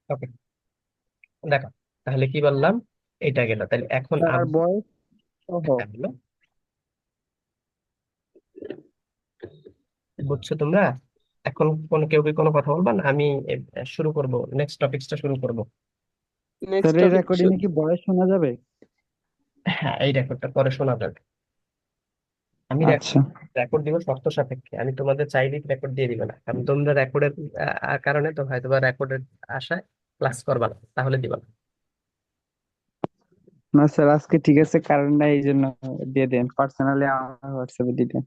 ওকে, দেখো তাহলে কি বললাম, এটা গেল। তাহলে এখন তার বয়স সহ। হ্যাঁ, বলো। বুঝছো তোমরা? এখন কেউ কি কোনো কথা বলবা না? আমি শুরু করব, নেক্সট টপিকসটা শুরু করব। স্যার নেক্সট এই টপিক। রেকর্ডিং এ কি বয়স শোনা যাবে? হ্যাঁ, এই রেকর্ডটা পরে শোনা যাবে। আমি আচ্ছা। রেকর্ড দিব শর্ত সাপেক্ষে, আমি তোমাদের চাইলেই রেকর্ড দিয়ে দিব না, কারণ তোমরা রেকর্ডের কারণে তো হয়তো বা রেকর্ডের আশায় ক্লাস করবা না, তাহলে দিবা না। না স্যার, আজকে ঠিক আছে, কারণ নাই এই জন্য দিয়ে দেন, পার্সোনালি আমার হোয়াটসঅ্যাপে দিয়ে দেন।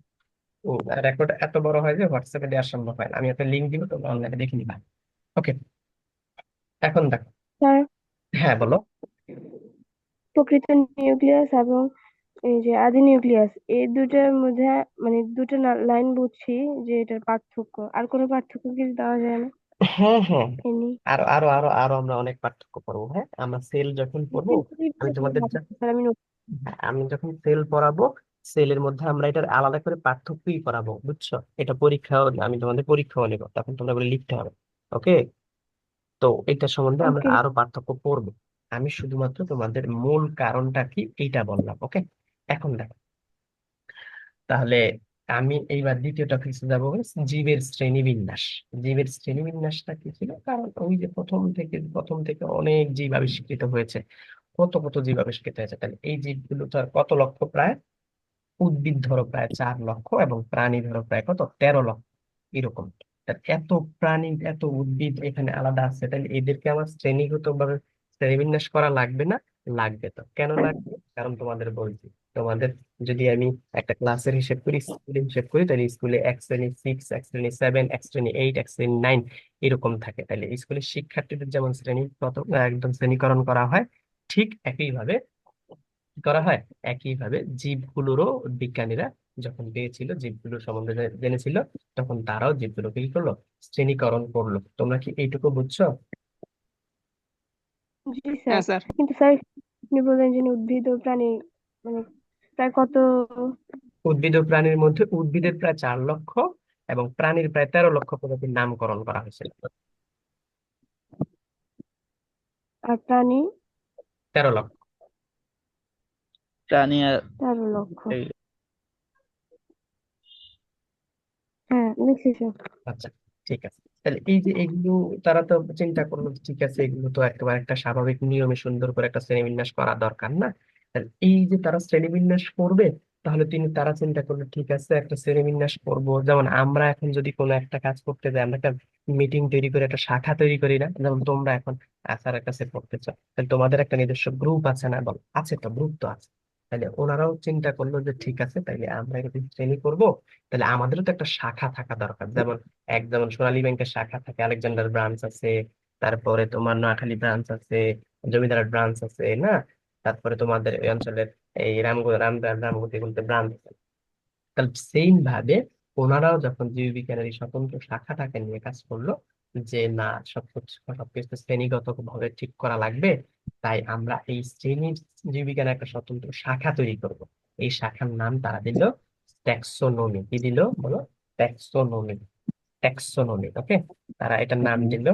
রেকর্ড এত বড় হয় যে হোয়াটসঅ্যাপে দেওয়া সম্ভব হয় না, আমি একটা লিঙ্ক দিব, তোমরা অনলাইনে দেখে নিবা। ওকে, এখন দেখো। স্যার, হ্যাঁ, বলো। প্রকৃত নিউক্লিয়াস এবং এই যে আদি নিউক্লিয়াস, এই দুটার মধ্যে মানে দুটো লাইন বুঝছি যে এটার পার্থক্য, আর কোনো পার্থক্য কি দেওয়া যায় না হ্যাঁ, হ্যাঁ, এমনি? আরো আরো আরো আরো আমরা অনেক পার্থক্য পড়বো। হ্যাঁ, আমরা সেল যখন পড়বো, আমি তোমাদের স্যার আমি আমি যখন সেল পড়াবো, সেলের মধ্যে আমরা এটার আলাদা করে পার্থক্যই পড়াবো, বুঝছো? এটা পরীক্ষাও, আমি তোমাদের পরীক্ষাও নেবো, তখন তোমরা বলে লিখতে হবে। ওকে, তো এটা সম্বন্ধে আমরা ওকে। আরো পার্থক্য পড়বো। আমি শুধুমাত্র তোমাদের মূল কারণটা কি এইটা বললাম। ওকে, এখন দেখো তাহলে, আমি এইবার দ্বিতীয় টপিকে যাবো, জীবের শ্রেণীবিন্যাস। জীবের শ্রেণীবিন্যাসটা কি ছিল? কারণ ওই যে প্রথম থেকে অনেক জীব আবিষ্কৃত হয়েছে, কত কত জীব আবিষ্কৃত হয়েছে। তাহলে এই জীবগুলো তো আর কত লক্ষ, প্রায় উদ্ভিদ ধরো প্রায় 4 লক্ষ, এবং প্রাণী ধরো প্রায় কত, 13 লক্ষ, এরকম। তা এত প্রাণী এত উদ্ভিদ এখানে আলাদা আছে, তাহলে এদেরকে আমার শ্রেণীগত ভাবে শ্রেণীবিন্যাস করা লাগবে না? লাগবে। তো কেন লাগবে? কারণ তোমাদের বলছি, তোমাদের যদি আমি একটা ক্লাসের হিসেব করি, স্কুলের হিসেব করি, তাহলে স্কুলে 1 শ্রেণী 6, 1 শ্রেণী 7, 1 শ্রেণী 8, 1 শ্রেণী 9 এরকম থাকে। তাহলে স্কুলের শিক্ষার্থীদের যেমন একদম শ্রেণীকরণ করা হয়, ঠিক একইভাবে কি করা হয়, একইভাবে জীবগুলোরও বিজ্ঞানীরা যখন পেয়েছিল, জীবগুলোর সম্বন্ধে জেনেছিল, তখন তারাও জীবগুলোকে কি করলো, শ্রেণীকরণ করলো। তোমরা কি এইটুকু বুঝছো? জি স্যার। হ্যাঁ স্যার। কিন্তু স্যার, আপনি বললেন যে উদ্ভিদ ও প্রাণী মানে প্রায় কত? উদ্ভিদ ও প্রাণীর মধ্যে উদ্ভিদের প্রায় 4 লক্ষ, এবং প্রাণীর প্রায় 13 লক্ষ প্রজাতির নামকরণ করা হয়েছিল। আর প্রাণী? 13 লক্ষ। প্রাণী আর 13 লক্ষ। এই- হ্যাঁ, লিখছি স্যার। আচ্ছা, ঠিক আছে। তাহলে এই যে এগুলো, তারা তো চিন্তা করলো যে ঠিক আছে, এগুলো তো একেবারে একটা স্বাভাবিক নিয়মে সুন্দর করে একটা শ্রেণীবিন্যাস করা দরকার না? তাহলে এই যে তারা শ্রেণীবিন্যাস করবে, তাহলে তারা চিন্তা করলো ঠিক আছে, একটা শ্রেণীবিন্যাস করব। যেমন আমরা এখন যদি কোনো একটা কাজ করতে যাই, আমরা একটা মিটিং তৈরি করে একটা শাখা তৈরি করি না? যেমন তোমরা এখন স্যারের কাছে পড়তে চাও, তাহলে তোমাদের একটা নিজস্ব গ্রুপ আছে না? বল, আছে তো, গ্রুপ তো আছে। তাহলে ওনারাও চিন্তা করলো যে ঠিক আছে, তাইলে আমরা এরকম শ্রেণী করব, তাহলে আমাদেরও তো একটা শাখা থাকা দরকার। যেমন সোনালী ব্যাংকের শাখা থাকে, আলেকজান্ডার ব্রাঞ্চ আছে, তারপরে তোমার নোয়াখালী ব্রাঞ্চ আছে, জমিদার ব্রাঞ্চ আছে না? তারপরে তোমাদের এই অঞ্চলের এই রামগতি বলতে ব্রাঞ্চ আছে। তাহলে সেম ভাবে ওনারাও যখন জীববিজ্ঞানের এই স্বতন্ত্র শাখাটাকে নিয়ে কাজ করলো, যে না, সবকিছু শ্রেণীগত ভাবে ঠিক করা লাগবে, তাই আমরা এই শ্রেণীর জীববিজ্ঞানের একটা স্বতন্ত্র শাখা তৈরি করব। এই শাখার নাম তারা দিল ট্যাক্সোনমি। কি দিল বলো? ট্যাক্সোনমি। Taxonomy, okay. তারা এটার নাম দিল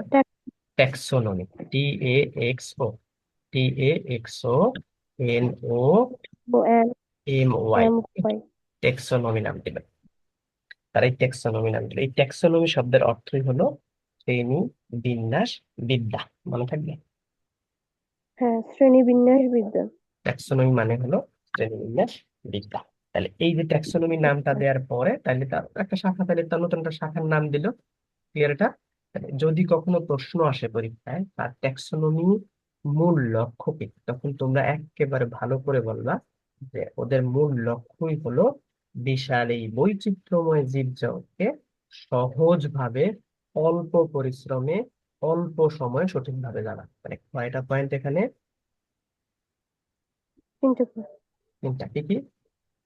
taxonomy. TAXO, TAXO, NOMY। M Y. Taxonomy নাম দিল। তার এই ট্যাক্সোনমি নাম দিল। এই ট্যাক্সোনমি শব্দের অর্থই হলো শ্রেণী বিন্যাস বিদ্যা। মনে থাকবে, হ্যাঁ, শ্রেণী বিন্যাস বিদ্যা। ট্যাক্সোনমি মানে হলো শ্রেণী বিন্যাস বিদ্যা। তাহলে এই যে ট্যাক্সোনমি নামটা দেওয়ার পরে, তাহলে তার একটা শাখা, তাহলে তার নতুন একটা শাখার নাম দিল। ক্লিয়ার এটা? তাহলে যদি কখনো প্রশ্ন আসে পরীক্ষায় তার ট্যাক্সোনমি মূল লক্ষ্য কি, তখন তোমরা একেবারে ভালো করে বলবা যে ওদের মূল লক্ষ্যই হলো বিশাল এই বৈচিত্র্যময় জীবজগৎকে সহজভাবে, অল্প পরিশ্রমে, অল্প সময়ে সঠিকভাবে জানা। মানে কয়টা পয়েন্ট এখানে? চিন্তা কর। তিনটা। কি কি?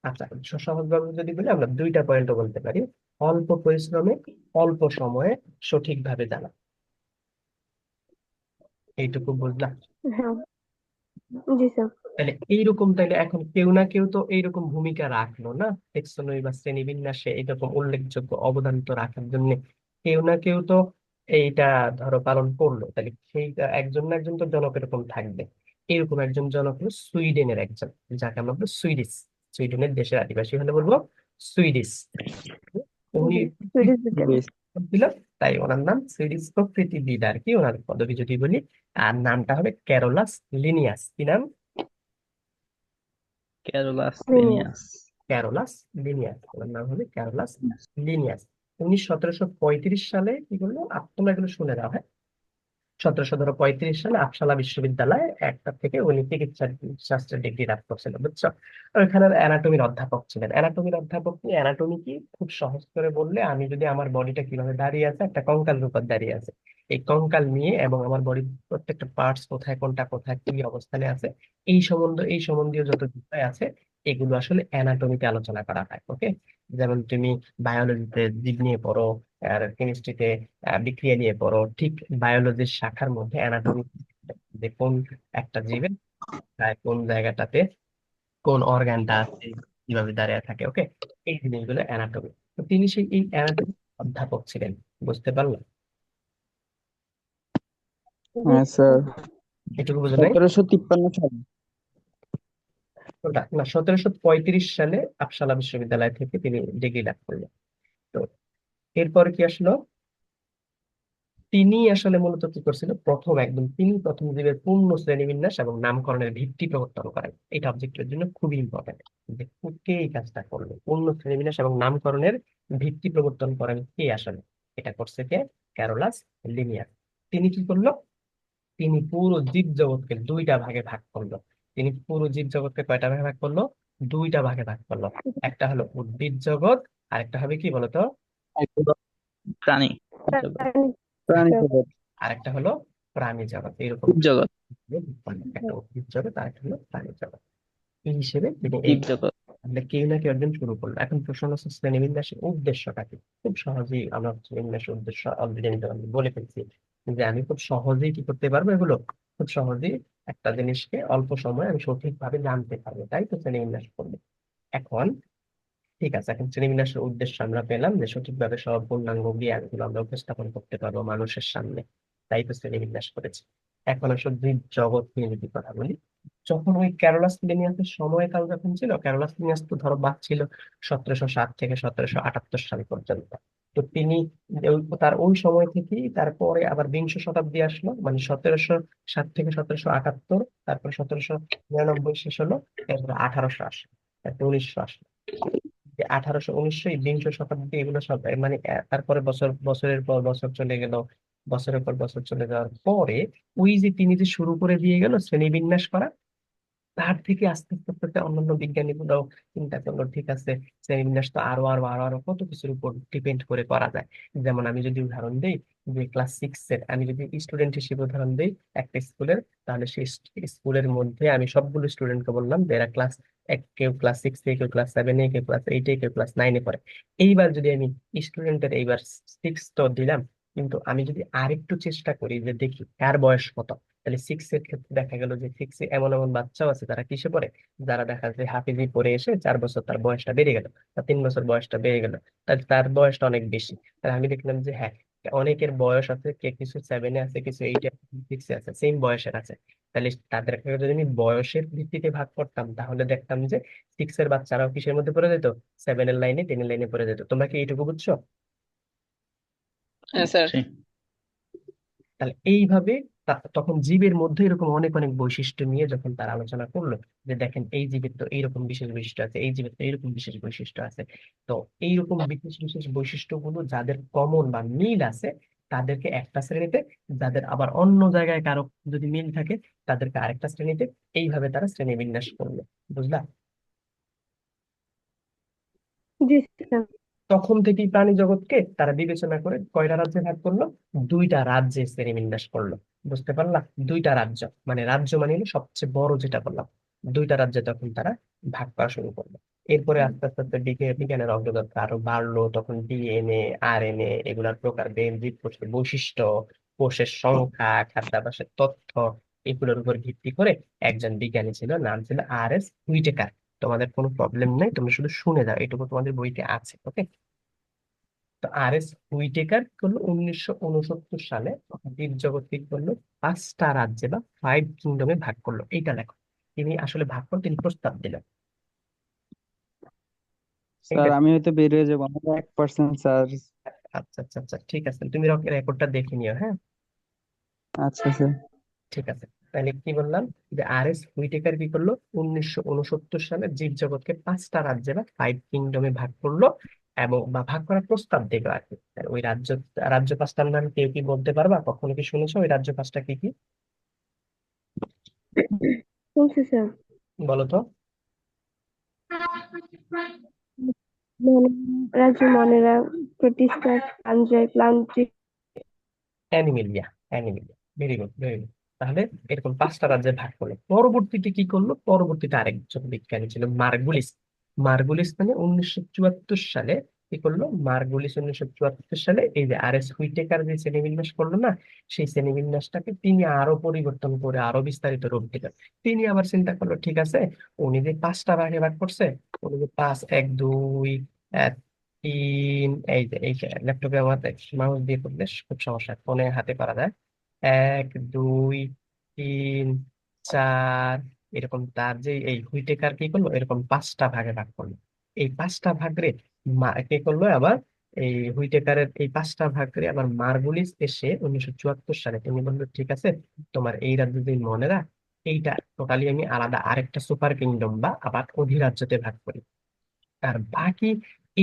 আচ্ছা, সহজভাবে যদি বলি, আমরা দুইটা পয়েন্টও বলতে পারি। অল্প পরিশ্রমে, অল্প সময়ে সঠিকভাবে জানা। এইটুকু বুঝলাম? হ্যাঁ। জি স্যার। তাহলে এইরকম, তাইলে এখন কেউ না কেউ তো এইরকম ভূমিকা রাখলো না, টেক্সোনমি বা শ্রেণীবিন্যাসে এরকম উল্লেখযোগ্য অবদান তো রাখার জন্য কেউ না কেউ তো এইটা ধরো পালন করলো, তাহলে সেইটা একজন না একজন তো জনক এরকম থাকবে। এরকম একজন জনক হলো সুইডেনের একজন, যাকে আমরা বলবো সুইডিশ। সুইডেনের দেশের আদিবাসী হলে বলবো সুইডিশ। উনি সুইডিশ ব্রিটেন। বেশ। ছিল, তাই ওনার নাম সুইডিশ প্রকৃতিবিদ আর কি, ওনার পদবি যদি বলি। আর নামটা হবে ক্যারোলাস লিনিয়াস। কি নাম? Carolus Linnaeus. Linnaeus. Carolus Linnaeus, ওনার নাম হবে ক্যারোলাস লিনিয়াস। উনি 1735 সালে কি করলো, তোমরা এগুলো শুনে দাও, হ্যাঁ। 1735 সালে আপসালা বিশ্ববিদ্যালয়ে একটা থেকে উনি চিকিৎসা শাস্ত্রের ডিগ্রি লাভ করছিলেন, বুঝছো। ওইখানে অ্যানাটমির অধ্যাপক ছিলেন। অ্যানাটমির অধ্যাপক কি, অ্যানাটমি কি খুব সহজ করে বললে, আমি যদি আমার বডিটা কিভাবে দাঁড়িয়ে আছে, একটা কঙ্কাল রূপে দাঁড়িয়ে আছে, এই কঙ্কাল নিয়ে এবং আমার বডির প্রত্যেকটা পার্টস কোথায় কোনটা কোথায় কি অবস্থানে আছে, এই সম্বন্ধীয় যত বিষয় আছে, এগুলো আসলে অ্যানাটমিতে আলোচনা করা হয়। ওকে, যেমন তুমি বায়োলজিতে জীব নিয়ে পড়ো, আর কেমিস্ট্রিতে বিক্রিয়া নিয়ে পড়ো, ঠিক বায়োলজির শাখার মধ্যে অ্যানাটমি, যে কোন একটা জীবের কোন জায়গাটাতে কোন অর্গানটা আছে, কিভাবে দাঁড়িয়ে থাকে। ওকে, এই জিনিসগুলো অ্যানাটমি। তো তিনি সেই এই অ্যানাটমি অধ্যাপক ছিলেন, বুঝতে পারলাম? হ্যাঁ স্যার। এটুকু বুঝে নাই? 1753 সালে। কোনটা? না, 1735 সালে আপসালা বিশ্ববিদ্যালয় থেকে তিনি ডিগ্রি লাভ করলেন। তো এরপর কি আসলো, তিনি আসলে মূলত কি করছিল, তিনি প্রথম জীবের পূর্ণ শ্রেণীবিন্যাস এবং নামকরণের ভিত্তি প্রবর্তন করেন। এটা অবজেক্টিভের জন্য খুবই ইম্পর্টেন্ট, যে কে এই কাজটা করলো, পূর্ণ শ্রেণীবিন্যাস এবং নামকরণের ভিত্তি প্রবর্তন করেন কে আসলে, এটা করছে কে? Carolus Linnaeus. তিনি কি করলো, তিনি পুরো জীব জগৎকে দুইটা ভাগে ভাগ করলো। তিনি পুরো জীব জগৎকে কয়টা ভাগে ভাগ করলো? দুইটা ভাগে ভাগ করলো। একটা হলো উদ্ভিদ জগৎ, আর একটা হবে কি বলতো, প্রাণী জগৎ। প্রাণী প্রাণী জগৎ। আর একটা হলো প্রাণী জগৎ। এরকম জীব জগৎ। একটা উদ্ভিদ জগৎ আর একটা হলো প্রাণী জগৎ। এই হিসেবে তিনি এই জীব জগৎ। আমরা কেউ না কেউ একজন শুরু করলো। এখন প্রশ্ন হচ্ছে শ্রেণীবিন্যাসের উদ্দেশ্যটা কি? খুব সহজেই আমরা শ্রেণীবিন্যাসের উদ্দেশ্য অলরেডি আমি বলে ফেলছি, যে আমি খুব সহজেই কি করতে পারবো, এগুলো খুব সহজেই একটা জিনিসকে অল্প সময়ে আমি সঠিকভাবে জানতে পারবো, তাই তো শ্রেণীবিন্যাস করবে। এখন ঠিক আছে, এখন শ্রেণীবিন্যাসের উদ্দেশ্য আমরা পেলাম, যে সঠিকভাবে সব পূর্ণাঙ্গ জ্ঞানগুলো আমরা উপস্থাপন করতে পারবো মানুষের সামনে, তাই তো শ্রেণীবিন্যাস করেছি। এখন আসলে জীব জগৎ নিয়ে যদি কথা বলি, যখন ওই ক্যারোলাস লিনিয়াসের সময়কাল যখন ছিল, ক্যারোলাস লিনিয়াস তো ধরো বাঁচছিল 1707 থেকে 1778 সাল পর্যন্ত। তো তিনি তার ওই সময় থেকেই, তারপরে আবার বিংশ শতাব্দী আসলো, মানে 1707 থেকে 1778, তারপরে 1799 শেষ হলো, তারপরে 1800 আসলো, তারপরে 1900 আসলো। যে 1800 1900 এই বিংশ শতাব্দী, এগুলো সব মানে তারপরে বছরের পর বছর চলে গেল, বছরের পর বছর চলে যাওয়ার পরে ওই যে তিনি যে শুরু করে দিয়ে গেল শ্রেণীবিন্যাস করা, তার থেকে আস্তে আস্তে আস্তে আস্তে অন্যান্য বিজ্ঞানীগুলো চিন্তা করলো, ঠিক আছে, শ্রেণীবিন্যাস তো আরো আরো আরো আরো কত কিছুর উপর ডিপেন্ড করে করা যায়। যেমন আমি যদি উদাহরণ দিই, যে ক্লাস 6 এর, আমি যদি স্টুডেন্ট হিসেবে উদাহরণ দিই একটা স্কুলের, তাহলে সেই স্কুলের মধ্যে আমি সবগুলো স্টুডেন্টকে বললাম যে এরা কেউ ক্লাস 6-এ, কেউ ক্লাস 7-এ, কেউ ক্লাস 8-এ, কেউ ক্লাস 9-এ পড়ে। এইবার যদি আমি স্টুডেন্টের এইবার 6 তো দিলাম, কিন্তু আমি যদি আরেকটু চেষ্টা করি যে দেখি কার বয়স কত, তাহলে 6 এর ক্ষেত্রে দেখা গেল যে 6-এ এমন এমন বাচ্চাও আছে যারা কিসে পড়ে, যারা দেখা যায় হাফিজি পড়ে এসে 4 বছর তার বয়সটা বেড়ে গেল, বা 3 বছর বয়সটা বেড়ে গেল, তাহলে তার বয়সটা অনেক বেশি। তাহলে আমি দেখলাম যে হ্যাঁ, অনেকের বয়স আছে, কে কিছু 7-এ আছে, কিছু 8-এ, 6-এ আছে, সেম বয়সের আছে। তাহলে তাদেরকে যদি আমি বয়সের ভিত্তিতে ভাগ করতাম, তাহলে দেখতাম যে 6-এর বাচ্চারাও কিসের মধ্যে পড়ে যেত, 7-এর লাইনে, 10-এর লাইনে পড়ে যেত। তোমরা কি এইটুকু বুঝছো? হ্যাঁ স্যার। তাহলে এইভাবে তখন জীবের মধ্যে এরকম অনেক অনেক বৈশিষ্ট্য নিয়ে যখন তারা আলোচনা করলো, যে দেখেন এই জীবের তো এইরকম বিশেষ বৈশিষ্ট্য আছে, এই জীবের তো এইরকম বিশেষ বৈশিষ্ট্য আছে, তো এইরকম বিশেষ বিশেষ বৈশিষ্ট্যগুলো যাদের কমন বা মিল আছে, তাদেরকে একটা শ্রেণীতে, যাদের আবার অন্য জায়গায় কারো যদি মিল থাকে, তাদেরকে আরেকটা শ্রেণীতে। এইভাবে তারা শ্রেণীবিন্যাস করলো, বুঝলা? জি স্যার। তখন থেকেই প্রাণী জগৎকে তারা বিবেচনা করে কয়টা রাজ্যে ভাগ করলো, দুইটা রাজ্যে শ্রেণীবিন্যাস করলো। বুঝতে পারলা? দুইটা রাজ্য, মানে রাজ্য মানে হলো সবচেয়ে বড় যেটা বললাম, দুইটা রাজ্যে তখন তারা ভাগ করা শুরু করলো। এরপরে আস্তে আস্তে আস্তে বিজ্ঞানের অগ্রগতি আরো বাড়লো, তখন ডিএনএ, আরএনএ, এগুলার প্রকারভেদ, জীবকোষের বৈশিষ্ট্য, কোষের সংখ্যা, খাদ্যাভ্যাসের তথ্য, এগুলোর উপর ভিত্তি করে একজন বিজ্ঞানী ছিল, নাম ছিল আর.এস. হুইটেকার। তোমাদের কোনো প্রবলেম নেই, তোমরা শুধু শুনে যাও, এটুকু তোমাদের বইতে আছে। ওকে, তো আর এস হুইটেকার কি করলো 1969 সালে দ্বীপ জগৎ কি করলো 5টা রাজ্যে বা 5 কিংডমে ভাগ করলো। এইটা লেখো, তিনি আসলে ভাগ করে তিনি প্রস্তাব দিলেন। স্যার এইটা আমি হয়তো বের হয়ে যাবো, আমার 1% স্যার। আচ্ছা আচ্ছা আচ্ছা, ঠিক আছে, তুমি রেকর্ডটা দেখে নিও, হ্যাঁ। আচ্ছা স্যার। ঠিক আছে, তাহলে কি বললাম যে আর এস হুইটেকার কি করলো 1969 সালে জীবজগৎকে 5টা রাজ্যে বা 5 কিংডমে ভাগ করলো, এবং বা ভাগ করার প্রস্তাব দিল আর কি। আর ওই রাজ্য 5টার নাম কেউ কি বলতে পারবা? কখনো কি শুনেছো ওই রাজ্য 5টা কি কি? শুনছি স্যার। বলো তো। রাজু মনেরা, প্রতিষ্ঠা, পাঞ্জায়, Plantae. Animalia, Animalia, very good very good. তাহলে এরকম 5টা রাজ্যে ভাগ করলো। পরবর্তীতে কি করলো, পরবর্তীতে আরেকজন বিজ্ঞানী ছিল মার্গুলিস। মার্গুলিস মানে 1974 সালে কি করলো, মার্গুলিস 1974 সালে এই যে আর এস হুইটেকার যে শ্রেণীবিন্যাস করলো না, সেই শ্রেণীবিন্যাসটাকে তিনি আরো পরিবর্তন করে আরো বিস্তারিত রূপ দিলেন। তিনি আবার চিন্তা করলো ঠিক আছে, উনি যে 5টা ভাগে ভাগ করছে, উনি যে 5, 1, 2, 3, এই যে এই ল্যাপটপে আমার মাউস দিয়ে করলে খুব সমস্যা, ফোনে হাতে করা যায়। 1, 2, 3, 4, এরকম তার যে এই হুইটেকার কি করলো এরকম 5টা ভাগে ভাগ করলো। এই 5টা ভাগরে কে করলো আবার, এই হুইটেকারের এই 5টা ভাগরে আবার মার্গুলিস এসে 1974 সালে তিনি বললো ঠিক আছে, তোমার এই রাজ্য যদি মনে রাখ, এইটা টোটালি আমি আলাদা আরেকটা সুপার কিংডম বা আবার অধিরাজ্যতে ভাগ করি। আর বাকি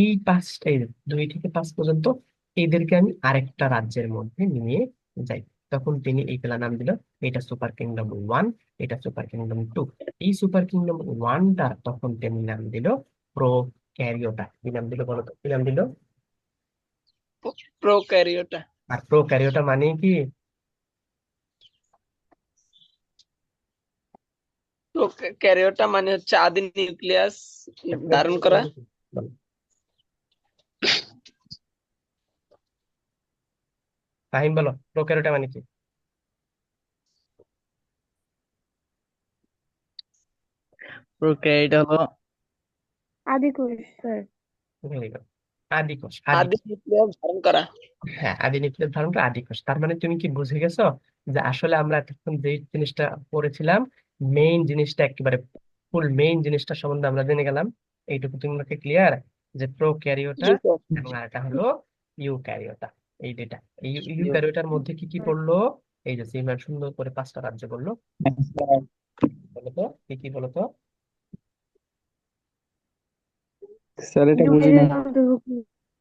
এই 5টা, এই 2 থেকে 5 পর্যন্ত, এদেরকে আমি আরেকটা রাজ্যের মধ্যে নিয়ে যাই। তখন তিনি এইগুলা নাম দিল, এটা সুপার কিংডম 1, এটা সুপার কিংডম 2। এই সুপার কিংডম 1টা তখন তিনি নাম দিল প্রো ক্যারিওটা। কি নাম দিল বলো তো, কি নাম দিল? প্রোক্যারিওটা। আর প্রো ক্যারিওটা মানে কি? প্রোক্যারিওটা মানে হচ্ছে আদি নিউক্লিয়াস প্রো ধারণ ক্যারিওটা করা। মানে কি? বলো। ফাহিম বলো, প্রো ক্যারিওটা মানে কি? প্রোক্যারিওটা হলো আদি কোষ স্যার। ভেরি গুড, আদি কোষ, আদি। আদি নিউক্লিয়াস ধারণ করা। হ্যাঁ, আদি নিউক্লিয়াস ধারণ করে আদি কোষ। তার মানে তুমি কি বুঝে গেছো যে আসলে আমরা এতক্ষণ যে জিনিসটা পড়েছিলাম, মেইন জিনিসটা একেবারে ফুল মেইন জিনিসটা সম্বন্ধে আমরা জেনে গেলাম। এইটুকু তোমাকে ক্লিয়ার যে প্রোক্যারিওটা জি স্যার। এবং আরেকটা হলো ইউক্যারিওটা। এই দুইটা, এই জি। ইউক্যারিওটার মধ্যে কি কি পড়লো? এই যে সিমান সুন্দর করে 5টা রাজ্য বললো, স্যার বলো তো কি কি বলো তো। স্যার এটা বুঝি ইউক্যারিওট নাই। অন্তর্ভুক্ত।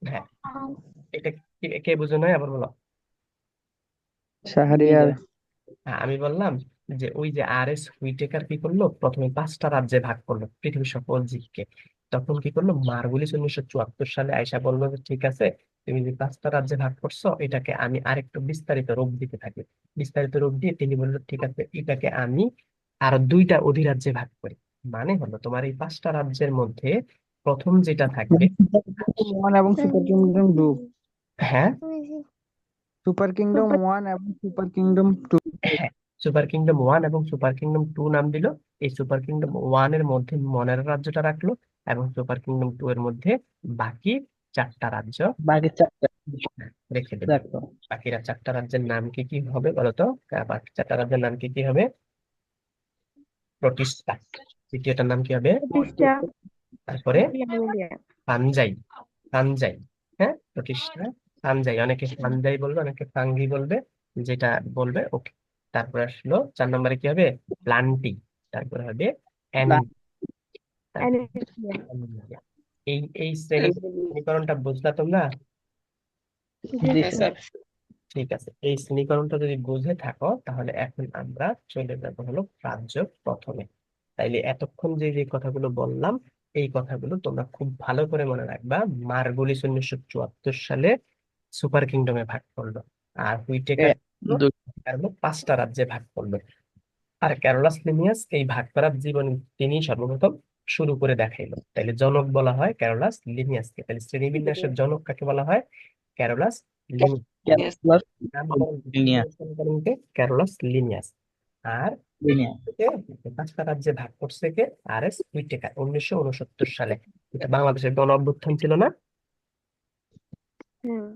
হ্যাঁ, এটা কে বুঝো নাই আবার বলো। জি শাহরিয়ার। স্যার। হ্যাঁ, আমি বললাম যে ওই যে আর এস হুইটেকার কি করলো, প্রথমে 5টা রাজ্যে ভাগ করলো পৃথিবীর সকল জীবকে। তখন কি করলো মার্গুলিস 1974 সালে আয়সা বললো যে ঠিক আছে, তুমি যে 5টা রাজ্যে ভাগ করছো, এটাকে আমি আরেকটু বিস্তারিত রূপ দিতে থাকি। বিস্তারিত রূপ দিয়ে তিনি বললো ঠিক আছে, এটাকে আমি আরো 2টা অধিরাজ্যে ভাগ করি। মানে হলো তোমার এই 5টা রাজ্যের মধ্যে প্রথম যেটা থাকবে। ওয়ান এবং সুপার কিংডম টু। হ্যাঁ, সুপার কিংডম সুপার। ওয়ান এবং সুপার কিংডম টু। হ্যাঁ, সুপার কিংডম 1 এবং সুপার কিংডম 2 নাম দিল। এই সুপার কিংডম 1 এর মধ্যে মনের রাজ্যটা রাখলো, এবং সুপার কিংডম 2 এর মধ্যে বাকি 4টা রাজ্য বাকি চারটা রেখে দিল। দেখো। বাকিরা 4টা রাজ্যের নাম কি কি হবে বলতো? বাকি 4টা রাজ্যের নাম কি কি হবে? প্রতিষ্ঠা, দ্বিতীয়টার নাম কি হবে? প্রতিষ্ঠা, তারপরে অ্যামেলিয়া। পাঞ্জাই, পাঞ্জাই। হ্যাঁ, প্রতিষ্ঠা, পাঞ্জাই। অনেকে পাঞ্জাই বলবে, অনেকে ফাঙ্গি বলবে, যেটা বলবে ওকে। তারপরে আসলো 4 নম্বরে কি হবে? প্লান্টি। তারপরে হবে তারপর অ্যানেলিয়া। অ্যানিমিলিয়া। এই শ্রেণীকরণটা বুঝলা তোমরা? জি জি হ্যাঁ স্যার। স্যার। ঠিক আছে, এই শ্রেণীকরণটা যদি বুঝে থাকো তাহলে এখন আমরা চলে যাবো হলো রাজ্য প্রথমে। তাইলে এতক্ষণ যে যে কথাগুলো বললাম, এই কথাগুলো তোমরা খুব ভালো করে মনে রাখবা। মার্গুলিস 1974 সালে সুপার কিংডমে ভাগ করলো, আর হুইটেকার এক, দুই। 5টা রাজ্যে ভাগ করলো। আর ক্যারোলাস লিনিয়াস এই ভাগ করার জীবন তিনি সর্বপ্রথম শুরু করে দেখাইলো। তাইলে জনক বলা হয় ক্যারোলাস লিনিয়াসকে। তাহলে শ্রেণীবিন্যাসের জনক কাকে বলা হয়? Carolus Linnaeus. Yes, ক্যালকুলাস নামকরণ লিনিয়ার। নামকরণকে ক্যারোলাস লিনিয়াস। আর লিনিয়ার। থেকে 5টা রাজ্যে ভাগ করছে কে? আর এস হুইটেকার 1969 সালে। এটা বাংলাদেশের গণ অভ্যুত্থান ছিল না? হ্যাঁ,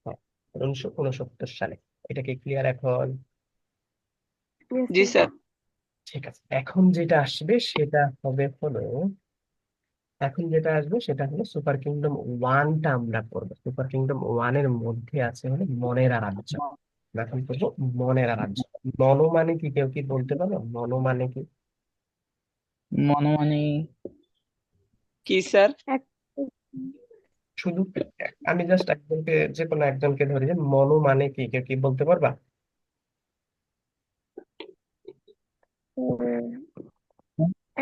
হ্যাঁ, 1969 সালে। এটা কি ক্লিয়ার এখন? ইয়েস জি স্যার। স্যার। ঠিক আছে, এখন যেটা আসবে সেটা হবে হলো, এখন যেটা আসবে সেটা হলো সুপার কিংডম ওয়ানটা আমরা করবো। সুপার কিংডম ওয়ানের মধ্যে আছে হলো মনেরা রাজ্য। আমরা এখন করবো মনেরা রাজ্য। মনো মানে কি, কেউ কি বলতে পারো মনো মানে কি? মনোমানি। কি স্যার? এক শুধু আমি জাস্ট একজনকে, যে কোনো একজনকে ধরি, যে মনো মানে কি, কেউ কি বলতে পারবা?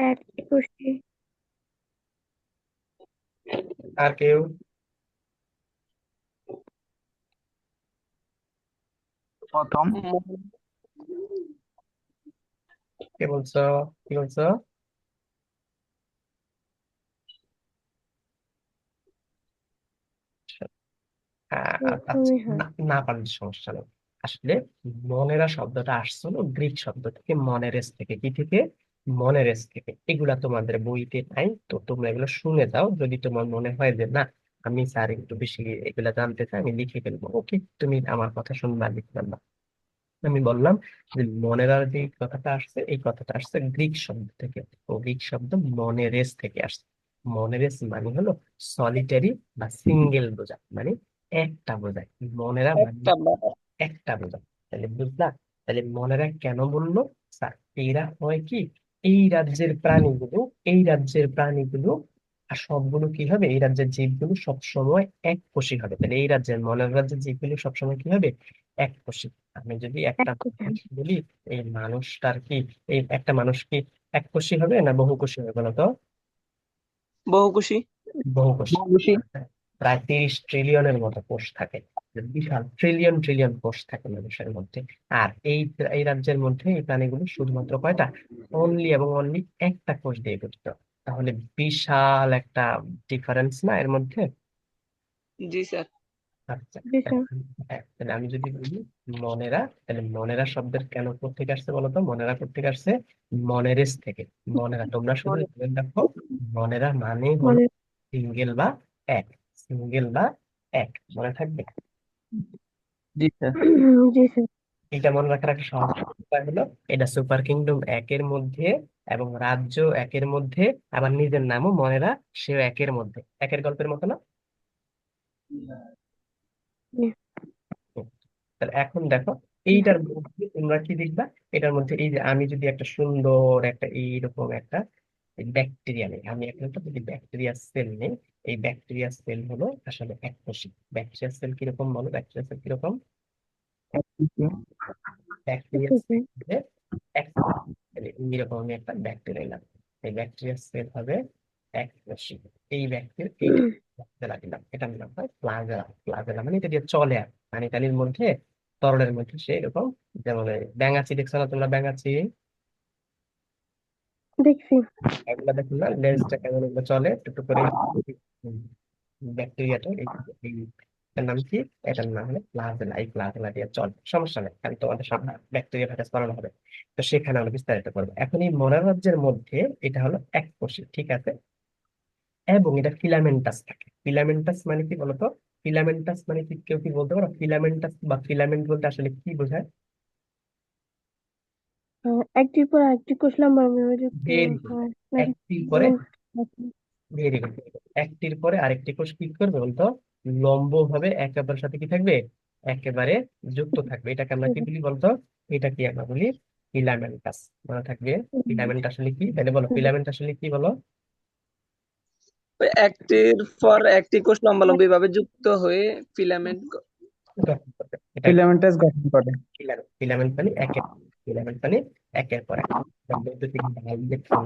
এক একুশে আর কেউ? প্রথম। কে বলছো? কি বলছো? আচ্ছা, প্রথমে হয়। না না পারলে সমস্যা নেই। আসলে মনেরা শব্দটা আসছিল গ্রিক শব্দ থেকে, মনেরেস থেকে। কি থেকে? মনেরেস থেকে। এগুলা তোমাদের বইতে নাই, তো তোমরা এগুলো শুনে যাও। যদি তোমার মনে হয় যে না, আমি স্যার একটু বেশি এগুলা জানতে চাই, আমি লিখে ফেলবো, ওকে, তুমি আমার কথা শুনবা, লিখে ফেলবা। আমি বললাম যে মনেরার যে কথাটা আসছে, এই কথাটা আসছে গ্রিক শব্দ থেকে। ও গ্রিক শব্দ মনেরেস থেকে আসছে। মনেরেস মানে হলো সলিটারি বা সিঙ্গেল বোঝায়, মানে একটা বোঝায়। মনেরা মানে একটা একটা বোঝায়। তাহলে বুঝলা? তাহলে মনেরা কেন বললো? স্যার এরা হয় কি, এই রাজ্যের প্রাণীগুলো, এই রাজ্যের প্রাণীগুলো আর সবগুলো কি হবে, এই রাজ্যের জীবগুলো সব সময় এক কোষী হবে। তাহলে এই রাজ্যের, মনের রাজ্যের জীবগুলো সবসময় কি হবে, এক কোষী। আমি যদি একটা এক কোষে। মানুষ বলি, এই মানুষটার কি, এই একটা মানুষ কি এক কোষী হবে না বহু কোষী হবে বলো তো? বহুকোষী। বহু কোষী। মৌমাছি। প্রায় 30 ট্রিলিয়নের মতো কোষ থাকে। বিশাল ট্রিলিয়ন ট্রিলিয়ন কোষ থাকে মানুষের মধ্যে। আর এই রাজ্যের মধ্যে এই প্রাণীগুলো শুধুমাত্র কয়টা, অনলি এবং অনলি একটা কোষ দিয়ে গঠিত। তাহলে বিশাল একটা ডিফারেন্স না এর মধ্যে? জি স্যার। আচ্ছা, বিষয় তাহলে আমি যদি বলি মনেরা, তাহলে মনেরা শব্দের কেন থেকে আসছে বলতো? মনেরা থেকে আসছে মনেরেস থেকে। মনেরা, তোমরা শুধু জেনে রাখো, মনেরা মানে হলো মানে সিঙ্গেল বা এক। সিঙ্গেল বা এক, মনে থাকবে। জি স্যার। জি স্যার। এটা মনে রাখার একটা সহজ উপায় হলো, এটা সুপার কিংডম একের মধ্যে এবং রাজ্য একের মধ্যে, আবার নিজের নামও মনেরা, সেও একের মধ্যে। একের গল্পের মতো না? জি। হুম। তাহলে এখন দেখো, এইটার মধ্যে তোমরা কি দেখবা, এটার মধ্যে এই যে আমি যদি একটা সুন্দর একটা এইরকম একটা ব্যাকটেরিয়া নেই, আমি এখন একটা যদি ব্যাকটেরিয়া সেল নেই, এই ব্যাকটেরিয়া সেল হলো আসলে এককোষী। ব্যাকটেরিয়া সেল কিরকম বলো? ব্যাকটেরিয়া সেল কিরকম? ব্যাকটেরিয়া একুশে। সেল এক, তাহলে এইরকম আমি একটা ব্যাকটেরিয়া নিলাম। এই ব্যাকটেরিয়া সেল হবে এককোষী। এই ব্যাকটেরিয়া, এইটা ফ্লাজেলা দিলাম, এটা নিলাম হয় ফ্লাজেলা। ফ্লাজেলা মানে এটা দিয়ে চলে আর পানি টানির মধ্যে, তরলের মধ্যে সে এরকম। যেমন এই ব্যাঙাচি দেখছো না তোমরা? ব্যাঙাচি, দেখছি। এগুলা দেখো না, লেজটা কেমন এগুলো চলে টুকটুক করে। ব্যাকটেরিয়াটা এটার নাম কি? এটার নাম হলো প্লাজেলা। এই প্লাজেলা দিয়ে চলে, সমস্যা নেই, কারণ তোমাদের সামনে ব্যাকটেরিয়া ভাইরাস করানো হবে, তো সেখানে আমরা বিস্তারিত করবো। এখন এই মনোরাজ্যের মধ্যে এটা হলো এক কোষী, ঠিক আছে, এবং এটা ফিলামেন্টাস থাকে। ফিলামেন্টাস মানে কি বলতো? ফিলামেন্টাস মানে কি, কেউ কি বলতে পারো? ফিলামেন্টাস বা ফিলামেন্ট বলতে আসলে কি বোঝায়? একটির পর একটি কোষ লম্বা যুক্ত ভেরি গুড। হয় নাকি? একটির পরে, ভেরি গুড, একটির পরে আরেকটি কোষ কি করবে বলতো? লম্ব ভাবে একেবারে সাথে কি থাকবে, একেবারে যুক্ত থাকবে। এটাকে আমরা কি বলি বলতো? এটা কি আমরা বলি ফিলামেন্টাস। মনে থাকবে। ফিলামেন্ট আসলে কি, তাহলে বলো ফিলামেন্ট আসলে কি বলো? ওই একটির পর একটি কোষ লম্বালম্বি ভাবে যুক্ত হয়ে ফিলামেন্ট। গঠন করবে এটা। ফিলামেন্টাস গঠন করে। ফিলামেন্ট, ফিলামেন্ট মানে একের, ফিলামেন্ট মানে একের পর এক। একটা বৈদ্যুতিক বাল্ব দেখছো?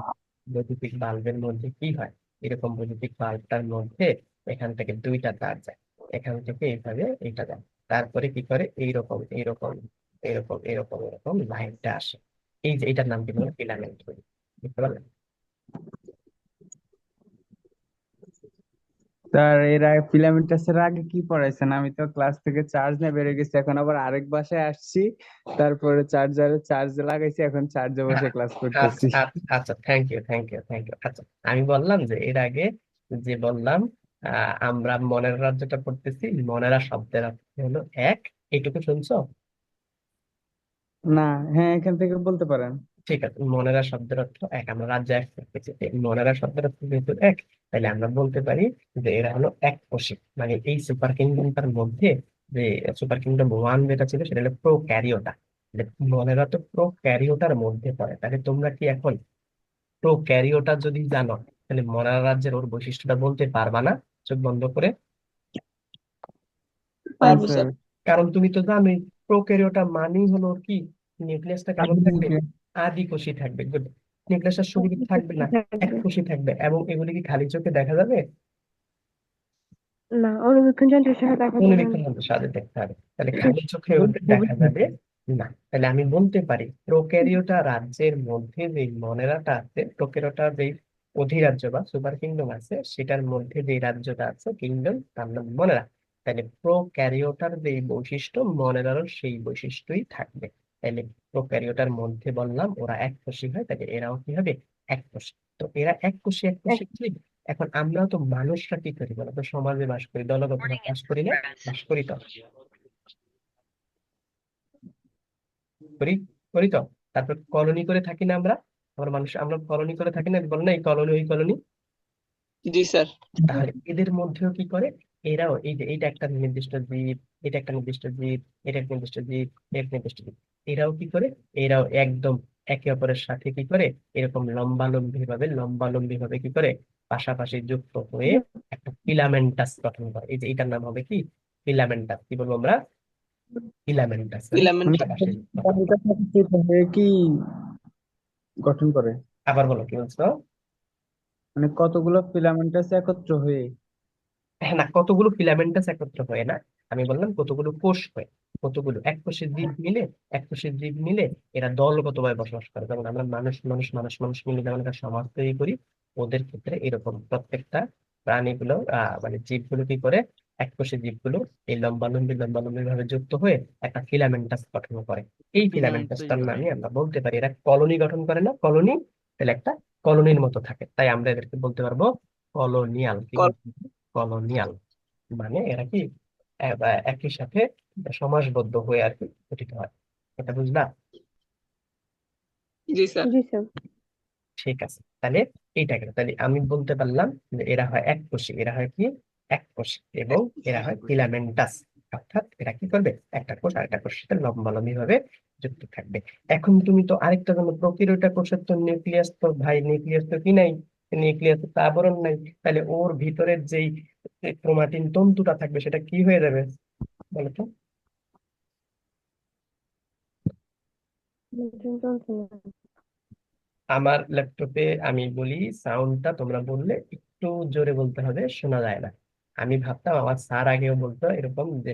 বৈদ্যুতিক বাল্বের মধ্যে কি হয়, এরকম বৈদ্যুতিক বাল্বটার মধ্যে এখান থেকে দুইটা তার যায়, এখান থেকে এইভাবে এইটা যায়, তারপরে কি করে এইরকম এইরকম এরকম এরকম এরকম লাইনটা আসে। এই যে এটার নাম কি বলে? ফিলামেন্ট। বুঝতে পারলে? স্যার এর আগে ফিলামেন্টাসের আগে কি পড়াইছেন? আমি তো ক্লাস থেকে চার্জ নিয়ে বেরিয়ে গেছি, এখন আবার আরেক বাসায় আসছি, তারপরে চার্জারে চার্জ লাগাইছি, এখন চার্জে বসে ক্লাস আচ্ছা করতেছি। আচ্ছা আচ্ছা, thank you thank you thank you. আচ্ছা, আমি বললাম যে এর আগে যে বললাম আমরা মনের রাজ্যটা পড়তেছি, মনেরা শব্দের অর্থ হলো এক। এইটুকু শুনছো? না, হ্যাঁ এখান থেকে বলতে পারেন। ঠিক আছে, মনেরা শব্দের অর্থ এক, আমরা রাজ্য এক করতেছি, এই মনেরা শব্দের অর্থ যেহেতু এক, তাহলে আমরা বলতে পারি যে এরা হলো এক কোষী। মানে এই সুপার কিংডমটার মধ্যে যে সুপার কিংডম ওয়ান যেটা ছিল সেটা হলো প্রো ক্যারিওটা। মনেরা তো প্রো ক্যারিওটার মধ্যে পড়ে, তাহলে তোমরা কি এখন প্রো ক্যারিওটা যদি জানো, তাহলে মনেরা রাজ্যের ওর বৈশিষ্ট্যটা বলতে পারবা না চোখ বন্ধ করে? হ্যাঁ পারবো স্যার। স্যার। কারণ তুমি তো জানোই প্রোক্যারিওটা মানেই হলো ওর কি, নিউক্লিয়াসটা কেমন থাকবে, আধুনিক। আদি কোষী থাকবে। গুড। নিউক্লিয়াসটা শুধু কি থাকবে না, এক থাকবে। কোষী থাকবে, এবং এগুলি কি খালি চোখে দেখা যাবে? না, অনুবীক্ষণ যন্ত্রের সাথে দেখা যাবে অনুবীক্ষণ না। যন্ত্রের সাহায্যে দেখতে হবে, তাহলে খালি চোখে ওদের দেখা যাবে না। তাহলে আমি বলতে পারি প্রোক্যারিওটা রাজ্যের মধ্যে যে মনেরাটা আছে, প্রোক্যারিওটা যে অধিরাজ্য বা সুপার কিংডম আছে, সেটার মধ্যে যে রাজ্যটা আছে কিংডম, তার নাম মনেরা। তাহলে প্রোক্যারিওটার যে বৈশিষ্ট্য, মনেরারও সেই বৈশিষ্ট্যই থাকবে। তাহলে প্রোক্যারিওটার মধ্যে বললাম ওরা এককোষী হয়, তাহলে এরাও কি হবে, এককোষী। তো এরা এককোষী এক এককোষী কি? এখন আমরাও তো মানুষরা কি করি বলতো, সমাজে বাস করি, দলগত বাস করি না? বাস করি তো, করি, করি তো। তারপর কলোনি করে থাকি না আমরা? আমরা মানুষ, আমরা কলোনি করে থাকি না, বল না এই কলোনি ওই কলোনি। জি স্যার। তাহলে এদের মধ্যেও কি করে, এরাও এই যে এইটা একটা নির্দিষ্ট জীব, এটা একটা নির্দিষ্ট জীব, এটা একটা নির্দিষ্ট জীব, এটা একটা নির্দিষ্ট জীব, এরাও কি করে, এরাও একদম একে অপরের সাথে কি করে, এরকম লম্বালম্বি ভাবে কি করে পাশাপাশি যুক্ত হয়ে একটা ফিলামেন্টাস গঠন করে। এই যে এটার নাম হবে কি, ফিলামেন্টাস। কি বলবো আমরা, ফিলামেন্টাস, মানে ফিলামেন্ট। মানে পাশাপাশি গঠন। কতটা একত্রিত হয়ে কি গঠন করে? আবার বলো কি বলছো? মানে কতগুলো ফিলামেন্টাস একত্র হয়ে? হ্যাঁ, না, কতগুলো ফিলামেন্টাস একত্র হয় না, আমি বললাম কতগুলো কোষ হয়। কতগুলো এককোষী জীব মিলে, এককোষী জীব মিলে এরা দলগতভাবে বসবাস করে। যেমন আমরা মানুষ মিলে যেমন একটা সমাজ তৈরি করি, ওদের ক্ষেত্রে এরকম প্রত্যেকটা প্রাণীগুলো মানে জীবগুলো কি করে, এককোষী জীবগুলো এই লম্বালম্বি ভাবে যুক্ত হয়ে একটা ফিলামেন্টাস গঠন করে। এই ফিলামেন্ট তৈরি ফিলামেন্টাসটার করে। নামে আমরা বলতে পারি এরা কলোনি গঠন করে না, কলোনি। তাহলে একটা কলোনির মতো থাকে, তাই আমরা এদেরকে বলতে পারবো কলোনিয়াল। কি কল- বলবো, কলোনিয়াল। মানে এরা কি একই সাথে সমাজবদ্ধ হয়ে আর কি গঠিত হয়। এটা বুঝলা? জি স্যার। জি স্যার। ঠিক আছে, তাহলে এইটা গেল। তাহলে আমি বলতে পারলাম যে এরা হয় এককোষী, এরা হয় কি, এককোষী, এবং এরা হয় ফিলামেন্টাস। অর্থাৎ এরা কি করবে, একটা কোষ আরেকটা কোষের সাথে লম্বালম্বি ভাবে যুক্ত থাকবে। এখন তুমি তো আরেকটা জানো, প্রোক্যারিওটা কোষের তো নিউক্লিয়াস তো ভাই, নিউক্লিয়াস তো কি নাই, নিউক্লিয়াস তো আবরণ নাই। তাহলে ওর ভিতরের যেই ক্রোমাটিন তন্তুটা থাকবে সেটা কি হয়ে যাবে বলো তো? চলছে না। আমার ল্যাপটপে আমি বলি, সাউন্ডটা তোমরা বললে একটু জোরে বলতে হবে, শোনা যায় না। আমি ভাবতাম আমার স্যার আগেও বলতো এরকম যে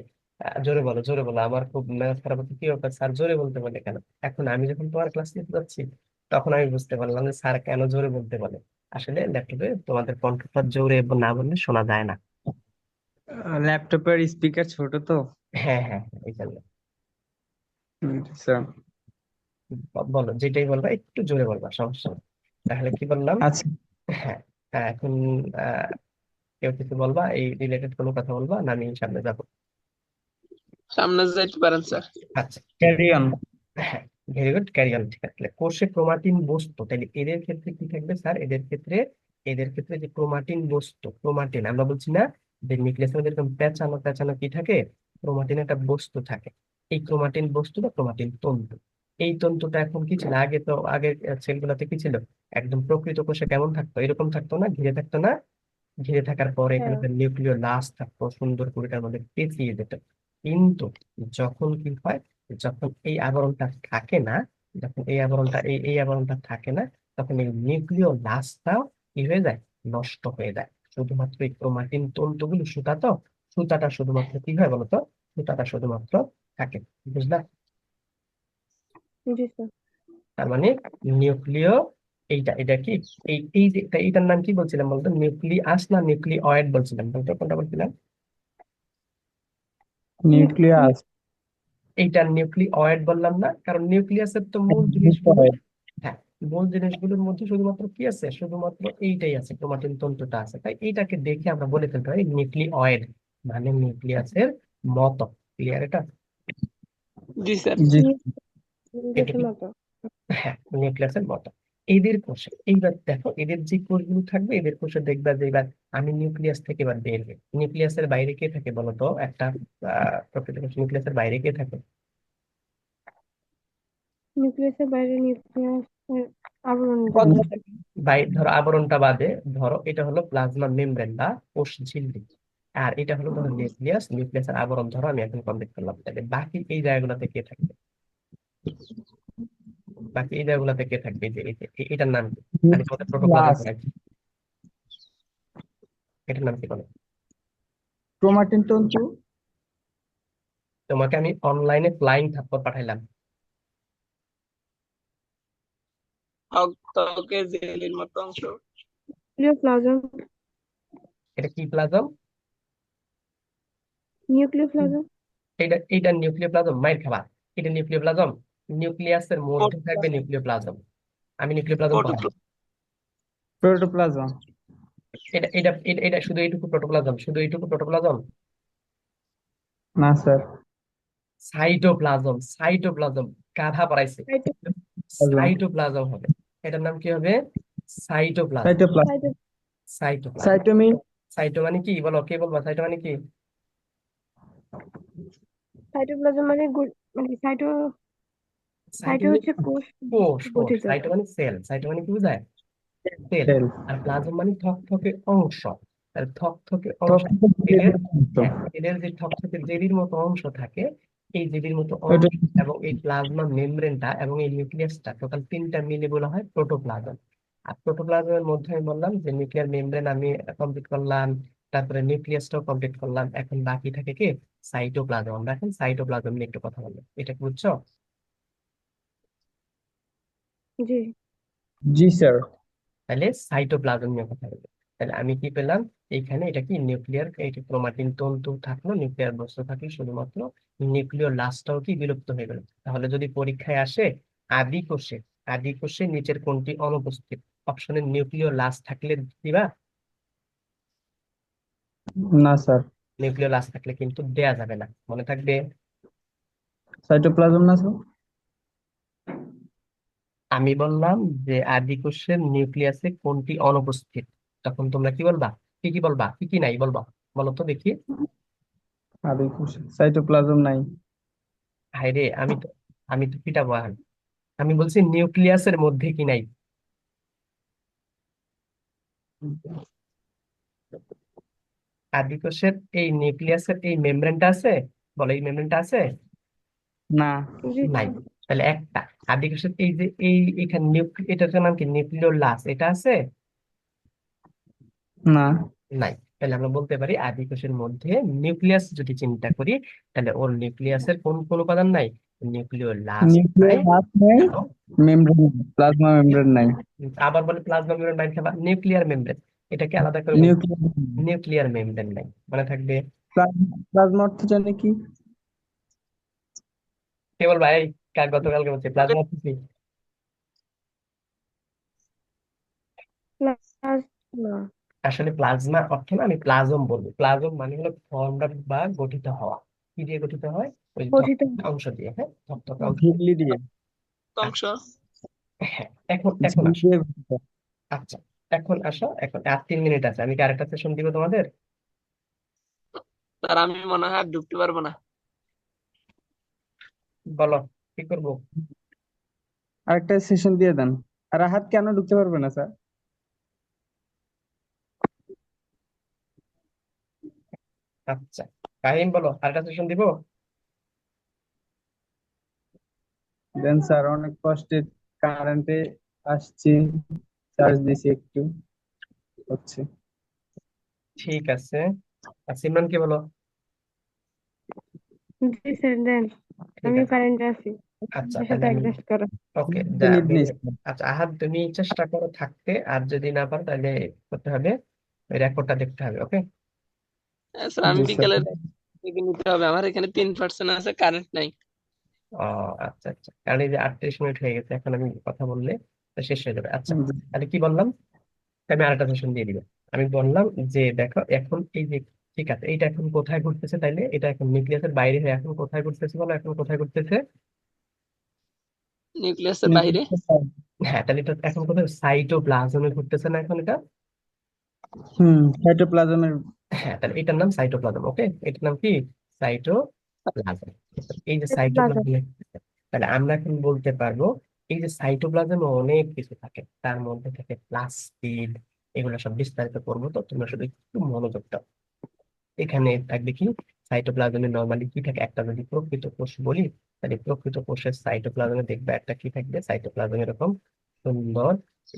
জোরে বলো জোরে বলো, আমার খুব মেজাজ খারাপ হতো, কি ব্যাপার স্যার জোরে বলতে বলে কেন। এখন আমি যখন তোমার ক্লাস নিতে যাচ্ছি, তখন আমি বুঝতে পারলাম যে স্যার কেন জোরে বলতে বলে। আসলে ল্যাপটপে তোমাদের কণ্ঠটা জোরে না বললে শোনা যায় না। ল্যাপটপের স্পিকার ছোট তো। হ্যাঁ হ্যাঁ হ্যাঁ, এই জন্য। স্যার। বলো, যেটাই বলবা একটু জোরে বলবা, সমস্যা নেই। তাহলে কি বললাম? আচ্ছা। হ্যাঁ, এখন কেউ কিছু বলবা, এই রিলেটেড কোনো কথা বলবা না আমি সামনে যাবো? সামনে যাইতে পারেন স্যার। আচ্ছা, ঠিক ক্যারি আছে। অন। হ্যাঁ, ভেরি গুড, ক্যারি অন। ঠিক আছে, তাহলে কোষে ক্রোমাটিন বস্তু, তাহলে এদের ক্ষেত্রে কি থাকবে স্যার, এদের ক্ষেত্রে যে ক্রোমাটিন বস্তু, ক্রোমাটিন আমরা বলছি না যে নিউক্লিয়াসের মধ্যে এরকম পেঁচানো পেঁচানো কি থাকে, ক্রোমাটিন একটা বস্তু থাকে। এই ক্রোমাটিন বস্তু বা ক্রোমাটিন তন্তু, এই তন্তুটা এখন কি ছিল, আগে তো আগের সেলগুলোতে কি ছিল, একদম প্রকৃত কোষে কেমন থাকতো, এরকম থাকতো না, ঘিরে থাকতো না? ঘিরে থাকার পরে এখানে হ্যাঁ। একটা নিউক্লিয় লাস থাকতো, সুন্দর করে এটার মধ্যে পেঁচিয়ে যেত। কিন্তু যখন কি হয়, যখন এই আবরণটা থাকে না, যখন এই আবরণটা এই আবরণটা থাকে না, তখন এই নিউক্লিয় লাসটাও কি হয়ে যায়, নষ্ট হয়ে যায়। শুধুমাত্র এই ক্রোমাটিন তন্তুগুলো, সুতা তো, সুতাটা শুধুমাত্র কি হয় বলতো, সুতাটা শুধুমাত্র থাকে। বুঝলা? জি স্যার। তার মানে নিউক্লিয়, এটা কি, এই যে এইটার নাম কি বলছিলাম বলতো, নিউক্লিয়াস না নিউক্লিওয়েড বলছিলাম বলতো, কোনটা বলছিলাম? নিউক্লিয়াস। এইটা নিউক্লিওয়েড বললাম না, কারণ নিউক্লিয়াসের তো মূল জিনিসগুলো, হ্যাঁ, মূল জিনিসগুলোর মধ্যে শুধুমাত্র কি আছে, শুধুমাত্র এইটাই আছে, ক্রোমাটিন তন্তুটা আছে। তাই এইটাকে দেখে আমরা বলে ফেলতে পারি নিউক্লিওয়েড, মানে নিউক্লিয়াসের মতো। ক্লিয়ার এটা? জি স্যার। জি এটা নিউক্লিয়াসের কি? মতো। হ্যাঁ, নিউক্লিয়াসের মতো। এদের কোষে এইবার দেখো, এদের যে কোষগুলো থাকবে, এদের কোষে দেখবা যে এবার আমি নিউক্লিয়াস থেকে এবার বের হই। নিউক্লিয়াসের বাইরে কে থাকে বলো তো? একটা প্রকৃত নিউক্লিয়াসের বাইরে কে থাকে? নিউক্লিয়াসের বাইরে নিউক্লিয়াসের আবরণটা। ধরো আবরণটা বাদে, ধরো এটা হলো প্লাজমা মেমব্রেন বা কোষ ঝিল্লি, আর এটা হলো ধরো নিউক্লিয়াস। নিউক্লিয়াসের আবরণ ধরো আমি এখন কমপ্লিট করলাম, তাহলে বাকি এই জায়গাগুলোতে কে থাকবে? বাকি এই জায়গাগুলোতে কে থাকবে? এটার নাম কি? আমি তোমাদের প্রোটোপ্লাজম প্লাস পড়াচ্ছি, এটার নাম কি বলো? ক্রোমাটিন তন্তু। তোমাকে আমি অনলাইনে ফ্লাইং থাপ্পড় পাঠাইলাম। ত্বকে জেলির মতো অংশ। নিউক্লিওপ্লাজম। এটা কি প্লাজম? নিউক্লিওপ্লাজম। এইটা নিউক্লিওপ্লাজম, মাইর খাবা। এটা নিউক্লিওপ্লাজম। নিউক্লিয়াসের মধ্যে থাকবে নিউক্লিওপ্লাজম। আমি নিউক্লিওপ্লাজম পড়াবো। প্রোটোপ্লাজম। এটা শুধু এইটুকু প্রোটোপ্লাজম, শুধু এইটুকু প্রোটোপ্লাজম। না স্যার। Cytoplasm, cytoplasm. গাধা পড়াইছে। সাইটোপ্লাজম হবে। এটার নাম কি হবে? সাইটোপ্লাজম। সাইটোপ্লাজম। সাইটোপ্লাজম। সাইটোমি। সাইটো মানে কি বলো, কে বলবা? সাইটো মানে কি? সাইটোপ্লাজম মানে মানে সাইটো সাইটো সাইটো মানে হচ্ছে কোষ কোষ, কোষ। গঠিত। সাইটো মানে সেল, সাইটো মানে কি বোঝায়? সেল। সেল। আর প্লাজম মানে থকথকে অংশ। তাহলে থকথকে অংশ, তেলের, হ্যাঁ, তেলের যে থকথকে জেলির মতো অংশ থাকে, এই জেলির মতো অংশ এবং এই প্লাজমা মেমব্রেনটা এবং এই নিউক্লিয়াসটা, টোটাল তিনটা মিলে বলা হয় প্রোটোপ্লাজম। আর প্রোটোপ্লাজমের মধ্যে আমি বললাম যে নিউক্লিয়ার মেমব্রেন আমি কমপ্লিট করলাম, তারপরে নিউক্লিয়াসটাও কমপ্লিট করলাম, এখন বাকি থাকে কি? সাইটোপ্লাজম। আমরা এখন সাইটোপ্লাজম নিয়ে একটু কথা বলবো, এটা কি বুঝছো? জি। জি স্যার। তাহলে সাইটোপ্লাজম নিয়ে কথা বলবো। তাহলে আমি কি পেলাম? এইখানে এটা কি নিউক্লিয়ার, এইটা ক্রোমাটিন তন্তু থাকলো, নিউক্লিয়ার বস্তু থাকলো, শুধুমাত্র নিউক্লিয় লাশটাও কি বিলুপ্ত হয়ে গেল। তাহলে যদি পরীক্ষায় আসে আদি কোষে, আদি কোষে নিচের কোনটি অনুপস্থিত, অপশনে নিউক্লিয় লাশ থাকলে দিবা? না স্যার। নিউক্লিয় লাশ থাকলে কিন্তু দেয়া যাবে না, মনে থাকবে। সাইটোপ্লাজম না স্যার। আমি বললাম যে আদি কোষের নিউক্লিয়াসে কোনটি অনুপস্থিত, তখন তোমরা কি বলবা? কি কি বলবা, কি কি নাই বলবা? বলো তো দেখি। আদি কোষে সাইটোপ্লাজম নাই। হায়রে, আমি তো পিটাবো এখন। আমি বলছি নিউক্লিয়াসের মধ্যে কি নাই। আদি কোষের এই নিউক্লিয়াসের এই মেমব্রেনটা আছে? বলো, এই মেমব্রেনটা আছে? না। জি। নাই। তাহলে একটা আদি কোষের এই যে এখানে এটার নাম কি? নিউক্লিওলাস, এটা আছে? না। নাই। তাহলে আমরা বলতে পারি আদি কোষের মধ্যে নিউক্লিয়াস যদি চিন্তা করি, তাহলে ওর নিউক্লিয়াসের কোন কোন উপাদান নাই? নিউক্লিওলাস নাই। নিউক্লিয়াস নাই। এবং মেমব্রেন, প্লাজমা মেমব্রেন নাই। আবার বলে প্লাজমা মেমব্রেন নাই খাবা, নিউক্লিয়ার মেমব্রেন, এটাকে আলাদা করে বলবো। নিউক্লিয়াস। নিউক্লিয়ার মেমব্রেন নাই, মনে থাকবে। প্লাজমা অর্থ জানে কি? কেবল ভাই, গতকালকে বলছি প্লাজমা কি? প্লাস না। আসলে প্লাজমা অর্থ না, আমি প্লাজম বলবো। প্লাজম মানে হলো ফর্মড বা গঠিত হওয়া। কি দিয়ে গঠিত হয়? ওই গঠিত। থকথকে অংশ দিয়ে। হ্যাঁ, থকথকে অংশ দিয়ে। ঝিল্লি দিয়ে। অংশ। হ্যাঁ, এখন ঝিল্লি আসো। দিয়ে গঠিত। আচ্ছা, এখন আসো, এখন আর 3 মিনিট আছে, আমি কি আরেকটা সেশন দিব তোমাদের? স্যার আমি মনে হয় আর ঢুকতে পারবো না। বলো, কি করবো? আরেকটা সেশন দিয়ে দেন। আর রাহাত কেন ঢুকতে পারবে না স্যার? আচ্ছা, কাহিম বলো, আরেকটা সেশন দিব? দেন স্যার, অনেক কষ্টে কারেন্টে আসছি, চার্জ দিছি একটু, হচ্ছে। ঠিক আছে। আর সিমরান কি বলো? জি স্যার দেন। ঠিক আমি আছে। কারেন্টে আছি। আচ্ছা, আমার সাথে তাহলে আমি, অ্যাডজাস্ট করো। ওকে, মিনিট নিস। আচ্ছা আহাদ, তুমি চেষ্টা করো থাকতে, আর যদি না পারো তাহলে করতে হবে, ওই রেকর্ডটা দেখতে হবে। ওকে। স্যার আমি জি স্যার। বিকেলের দিকে নিতে হবে, আমার এখানে 3% আছে, কারেন্ট নাই। ও, আচ্ছা আচ্ছা, কারণ এই যে 38 মিনিট হয়ে গেছে এখন আমি কথা বললে তা শেষ হয়ে যাবে। আচ্ছা, তাহলে কি বললাম? আমি আরেকটা সেশন দিয়ে দিবে। আমি বললাম যে দেখো এখন এই যে, ঠিক আছে, এইটা এখন কোথায় ঘুরতেছে, তাইলে এটা এখন নিউক্লিয়াসের বাইরে হয়ে এখন কোথায় ঘুরতেছে বলো, এখন কোথায় ঘুরতেছে? নিউক্লিয়াসের বাইরে। হ্যাঁ, তাহলে এটা এখন কোথায়, সাইটোপ্লাজমে ঘুরতেছে না এখন এটা? সাইটোপ্লাজমের। হ্যাঁ, তাহলে এটার নাম সাইটোপ্লাজম। ওকে, এটার নাম কি? সাইটোপ্লাজম। এই যে প্লাজা। সাইটোপ্লাজম, তাহলে আমরা এখন বলতে পারবো এই যে সাইটোপ্লাজমে অনেক কিছু থাকে, তার মধ্যে থাকে প্লাস্টিড। এগুলো সব বিস্তারিত করবো, তো তোমরা শুধু একটু মনোযোগ দাও। এখানে থাকবে কি, সাইটোপ্লাজমে নরমালি কি থাকে, একটা যদি প্রকৃত কোষ বলি, তাহলে প্রকৃত কোষের সাইটোপ্লাজমে দেখবে একটা কি থাকবে, সাইটোপ্লাজম এরকম সুন্দর,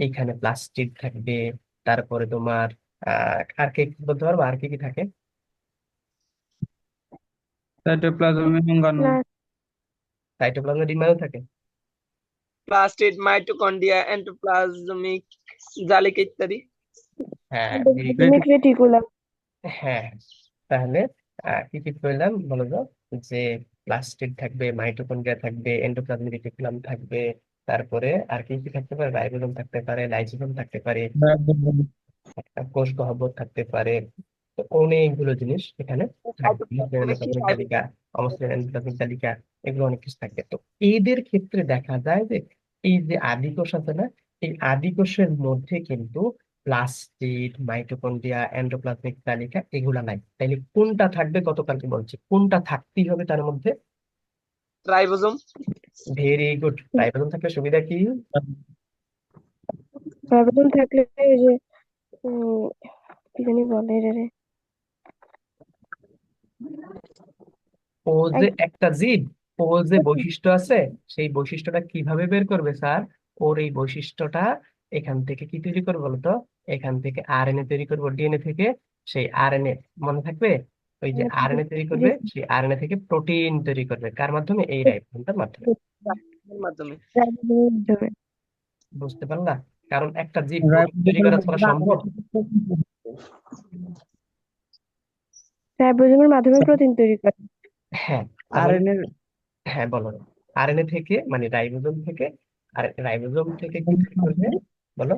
এইখানে প্লাস্টিড থাকবে। তারপরে তোমার আর কে কি বলতে পারবো, আর কি কি থাকে? সাইটোপ্লাজমে অঙ্গাণু। সাইটোপ্লাজমে ডিম্বাণু থাকে। প্লাস্টিড, মাইটোকন্ড্রিয়া, এন্ডোপ্লাজমিক জালিকা ইত্যাদি। হ্যাঁ, very good. Endoplasmic reticulum. হ্যাঁ, তাহলে কি কি পেলাম বলো তো? যে প্লাস্টিড থাকবে, মাইটোকন্ড্রিয়া থাকবে, এন্ডোপ্লাজমিক রেটিকুলাম থাকবে, তারপরে আর কি কি থাকতে পারে, রাইবোজোম থাকতে পারে, লাইসোজোম থাকতে পারে, কোষ গহ্বর থাকতে পারে। তো অনেকগুলো জিনিস এখানে থাকবে, সাইটোপ্লাজমে কি এন্ডোপ্লাজমিক তালিকা, অমসৃণ এন্ডোপ্লাজমিক তালিকা, এগুলো অনেক কিছু থাকবে। তো এদের ক্ষেত্রে দেখা যায় যে এই যে আদিকোষ আছে না, এই আদিকোষের মধ্যে কিন্তু প্লাস্টিড, মাইটোকন্ড্রিয়া, এন্ডোপ্লাজমিক তালিকা এগুলা নাই। তাইলে কোনটা থাকবে, গতকালকে বলছি কোনটা থাকতেই হবে তার মধ্যে? রাইবোজোম। ভেরি গুড, রাইবোজোম থাকলে সুবিধা কি? রাইবোজোম থাকলে এই যে উম, কি জানি বলে রে, ও যে একটা জীব, ও যে বৈশিষ্ট্য আছে, সেই বৈশিষ্ট্যটা কিভাবে বের করবে স্যার? ওর এই বৈশিষ্ট্যটা এখান থেকে কি তৈরি করবে বলতো? এখান থেকে আরএনএ তৈরি করবো, ডিএনএ থেকে। সেই আরএনএ মনে থাকবে, ওই যে আরএনএ তৈরি যে করবে, সেই আরএনএ থেকে প্রোটিন তৈরি করবে। কার মাধ্যমে? এই রাইবোজোমটার মাধ্যমে। রাইবোজোমের মাধ্যমে। রাইবোজোমের মাধ্যমে। বুঝতে পারলা? কারণ একটা জীব প্রোটিন তৈরি রাইবোজোমের করা ছাড়া মাধ্যমে সম্ভব? রাইবোজোমের মাধ্যমে প্রোটিন তৈরি করে। হ্যাঁ, তাহলে আরএনএ। হ্যাঁ বলো, আরএনএ থেকে মানে রাইবোজোম থেকে, আর রাইবোজোম থেকে কি তৈরি করবে বলো?